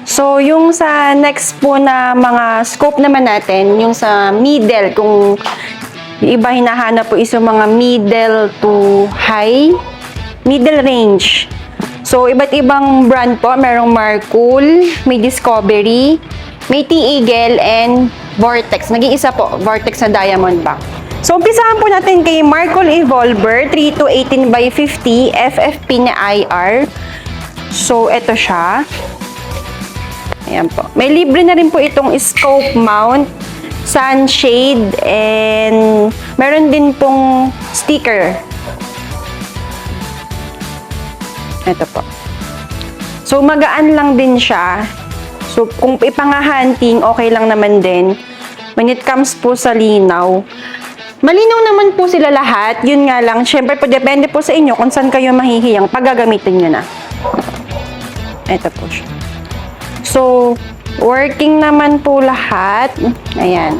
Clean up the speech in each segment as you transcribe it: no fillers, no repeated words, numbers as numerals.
So, yung sa next po na mga scope naman natin, yung sa middle, kung yung iba hinahanap po is yung mga middle to high, middle range. So, iba't ibang brand po. Merong Marcool, may Discovery, may T-Eagle, and Vortex. Nag-iisa po, Vortex na diamond back. So, umpisahan po natin kay Marcool Evolver 3 to 18 by 50 FFP na IR. So, ito siya. Ayan po. May libre na rin po itong scope mount, sunshade, and meron din pong sticker. Ito po. So, magaan lang din siya. So, kung ipanga-hunting, okay lang naman din. When it comes po sa linaw, malinaw naman po sila lahat. Yun nga lang, syempre po, depende po sa inyo kung saan kayo mahihiyang paggagamitin nyo na. Ito po siya. So, working naman po lahat. Ayan.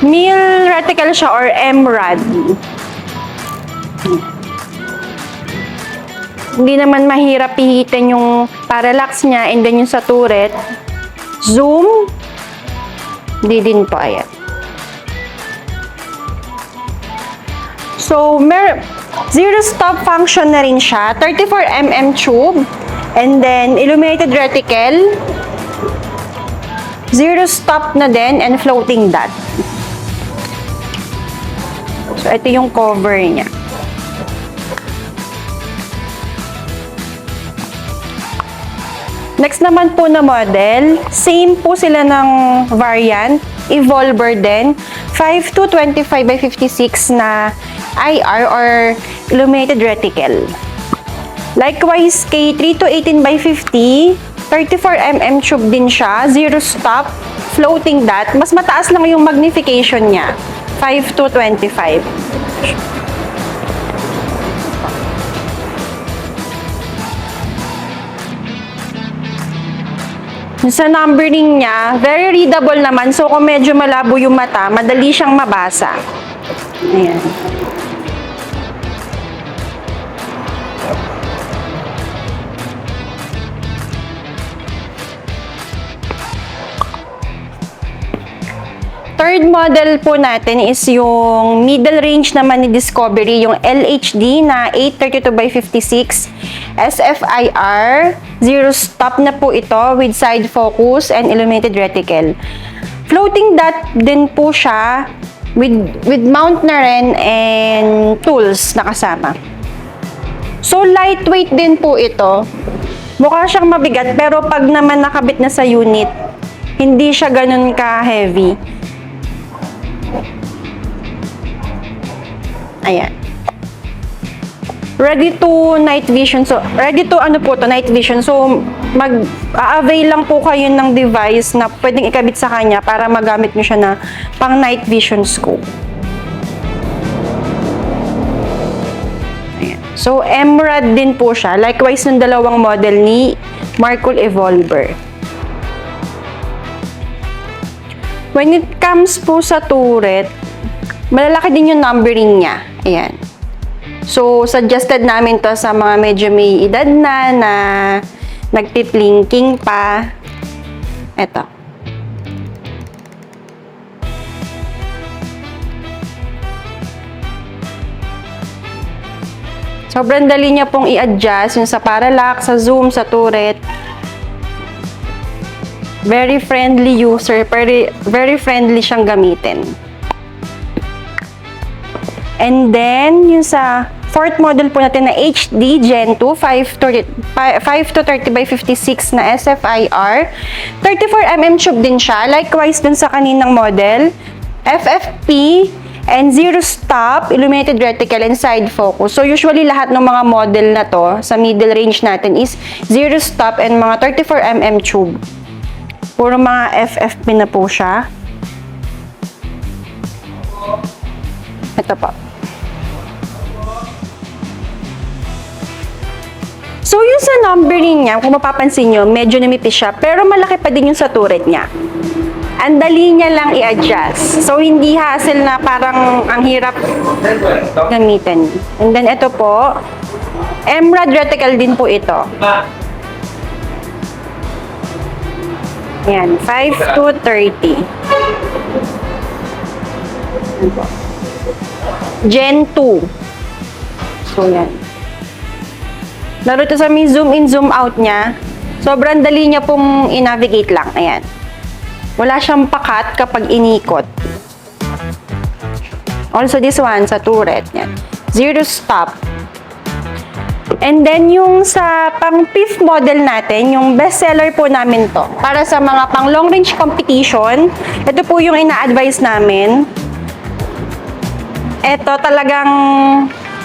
Mill reticle siya or M-rod. Hindi naman mahirap pihitin yung parallax niya and then yung sa turret. Zoom. Hindi din po, ayan. So, zero stop function na rin siya. 34mm tube. And then, illuminated reticle. Zero stop na din and floating dot. So, ito yung cover niya. Next naman po na model, same po sila ng variant, Evolver din, 5 to 25 by 56 na IR or illuminated reticle. Likewise, kay 3 to 18 by 50, 34mm tube din siya, zero stop, floating dot. Mas mataas lang yung magnification niya, 5 to 25. Sa numbering niya, very readable naman. So, kung medyo malabo yung mata, madali siyang mabasa. Ayan. Third model po natin is yung middle range naman ni Discovery, yung LHD na 832 by 56 SFIR. Zero stop na po ito with side focus and illuminated reticle. Floating dot din po siya with mount na rin and tools na kasama. So lightweight din po ito. Mukha siyang mabigat pero pag naman nakabit na sa unit, hindi siya ganun ka-heavy. Ayan. Ready to night vision. So, ready to night vision. So, mag-avail lang po kayo ng device na pwedeng ikabit sa kanya para magamit nyo siya na pang night vision scope. Ayan. So, M-rod din po siya. Likewise ng dalawang model ni Marcool Evolver. When it comes po sa turret, malalaki din yung numbering niya. Ayan. So, suggested namin to sa mga medyo may edad na nagpiplinking pa. Ito. Sobrang dali niya pong i-adjust yung sa parallax, sa zoom, sa turret. Very friendly user, very friendly siyang gamitin. And then, yung sa fourth model po natin na HD Gen 2, 5 to 30 by 56 na SFIR. 34mm tube din siya. Likewise dun sa kaninang model. FFP and zero stop, illuminated reticle and side focus. So, usually lahat ng mga model na to sa middle range natin is zero stop and mga 34mm tube. Puro mga FFP na po siya. Ito pa. So, yung sa numbering niya, kung mapapansin nyo, medyo namipis siya, pero malaki pa din yung sa turret niya. Ang dali niya lang i-adjust. So, hindi hassle na parang ang hirap gamitin. And then, ito po, M-rod reticle din po ito. Ayan, 5 to 30. Ayan po. Gen 2. So, yan. Lalo to sa may zoom in, zoom out niya. Sobrang dali niya pong i-navigate lang. Ayan. Wala siyang pakat kapag inikot. Also this one, sa turret. Yan. Zero stop. And then yung sa pang fifth model natin, yung bestseller po namin to. Para sa mga pang long range competition, ito po yung ina-advise namin. Ito talagang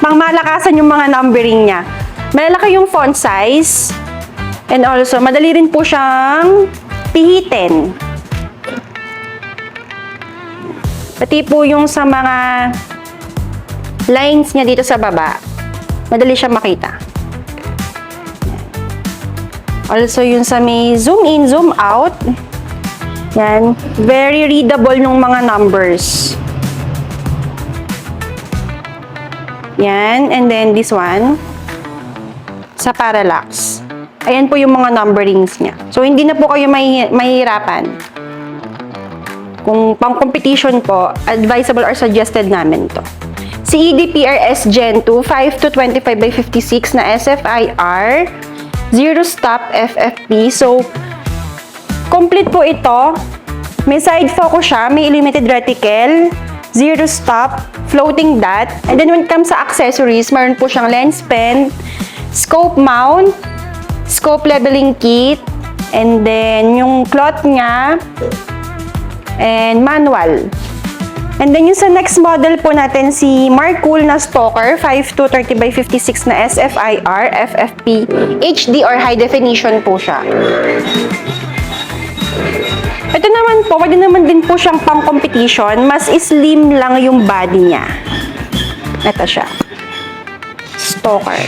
pangmalakasan yung mga numbering niya. Malalaki yung font size. And also, madali rin po siyang pihitin. Pati po yung sa mga lines niya dito sa baba, madali siyang makita. Also, yung sa may zoom in, zoom out, yan, very readable ng mga numbers. Yan, and then this one, sa parallax. Ayan po yung mga numberings niya. So, hindi na po kayo mahihirapan. Kung pang-competition po, advisable or suggested namin to. Si EDPRS Gen 2, 5 to 25 by 56 na SFIR, zero stop FFP. So, complete po ito. May side focus siya, may limited reticle, zero stop, floating dot. And then when it comes sa accessories, meron po siyang lens pen, scope mount, scope leveling kit, and then yung cloth niya, and manual. And then yung sa next model po natin, si Marcool na Stalker, 5 to 30 by 56 na SFIR, FFP, HD or high definition po siya. Ito naman po, pwede naman din po siyang pang-competition, mas slim lang yung body niya. Ito siya. Stalker.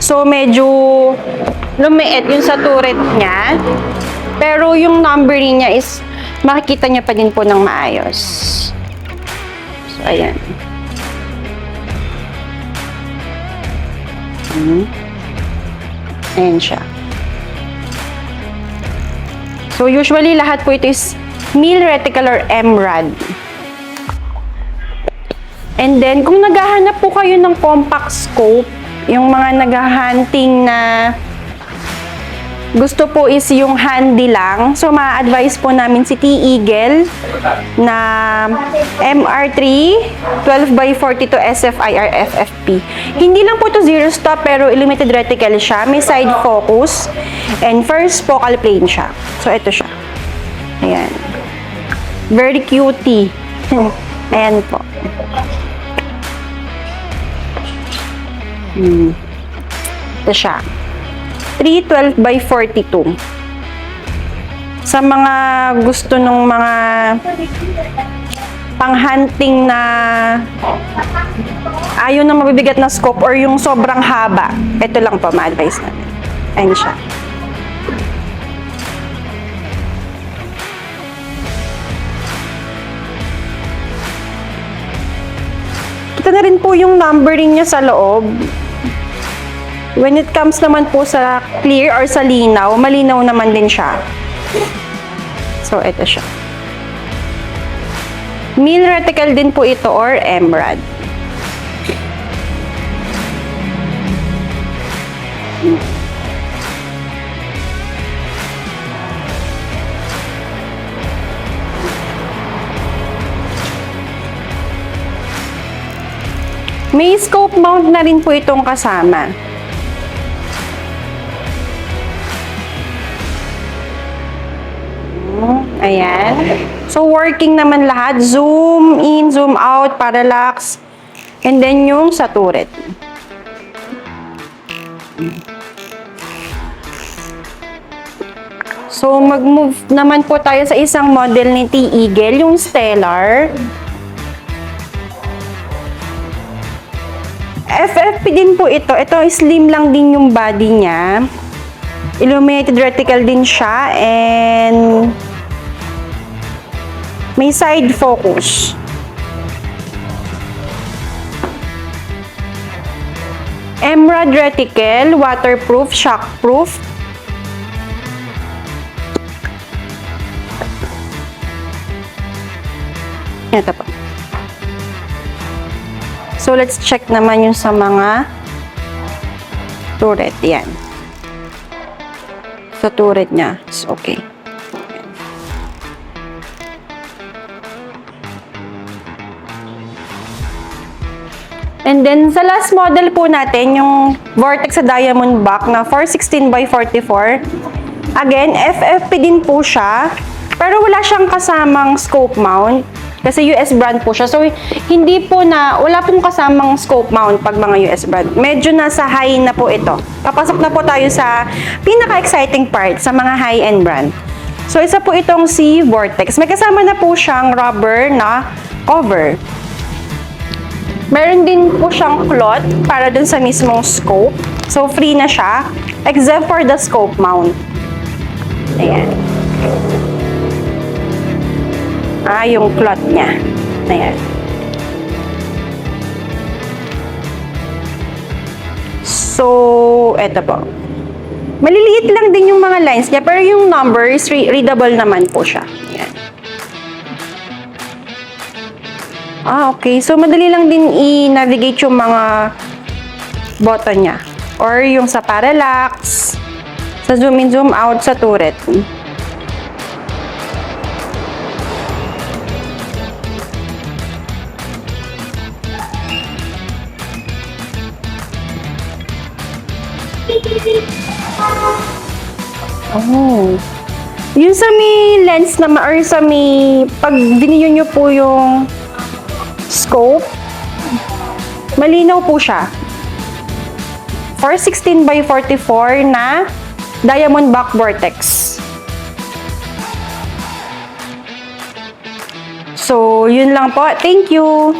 So, medyo lumiit yung sa turret niya. Pero yung numbering niya is makikita niya pa din po ng maayos. So, ayan. Ayan siya. So, usually lahat po ito is mil reticle or MRAD. And then, kung naghahanap po kayo ng compact scope, yung mga naghahunting na gusto po is yung handy lang. So, ma-advise po namin si T-Eagle na MR3 12 by 42 SFIR FFP. Hindi lang po to zero stop pero limited reticle siya. May side focus and first focal plane siya. So, ito siya. Ayan. Very cutie. Ayan po. Ito siya. 312 by 42. Sa mga gusto ng mga pang-hunting na ayaw na mabibigat na scope or yung sobrang haba, ito lang po ma-advise natin. Ayan siya. Kita na rin po yung numbering niya sa loob. When it comes naman po sa clear or sa linaw, malinaw naman din siya. So, ito siya. Mil reticle din po ito or MRAD. May scope mount na rin po itong kasama. Ayan. So, working naman lahat. Zoom in, zoom out, parallax. And then yung sa turret. So, mag-move naman po tayo sa isang model ni T-Eagle, yung Stellar. FFP din po ito. Ito, slim lang din yung body niya. Illuminated reticle din siya and may side focus. Emerald reticle, waterproof, shockproof. Ito po. So, let's check naman yung sa mga turret. Yan. Sa turret niya. It's okay. And then, sa last model po natin, yung Vortex sa diamond back na 416 by 44. Again, FFP din po siya. Pero wala siyang kasamang scope mount. Kasi US brand po siya. So, wala pong kasamang scope mount pag mga US brand. Medyo nasa high na po ito. Papasok na po tayo sa pinaka-exciting part sa mga high-end brand. So, isa po itong si Vortex. May kasama na po siyang rubber na cover. Meron din po siyang cloth para dun sa mismong scope. So, free na siya. Except for the scope mount. Ayan. Yung cloth niya. Ayan. So, eto po. Maliliit lang din yung mga lines niya, pero yung numbers, readable naman po siya. Ayan. Okay. So, madali lang din i-navigate yung mga button niya. Or yung sa parallax, sa zoom in, zoom out, sa turret. Oh. Yung sa may lens naman, or sa may, pag diniyo nyo po yung scope, malinaw po siya. 416 by 44 na diamond back Vortex. So, yun lang po. Thank you!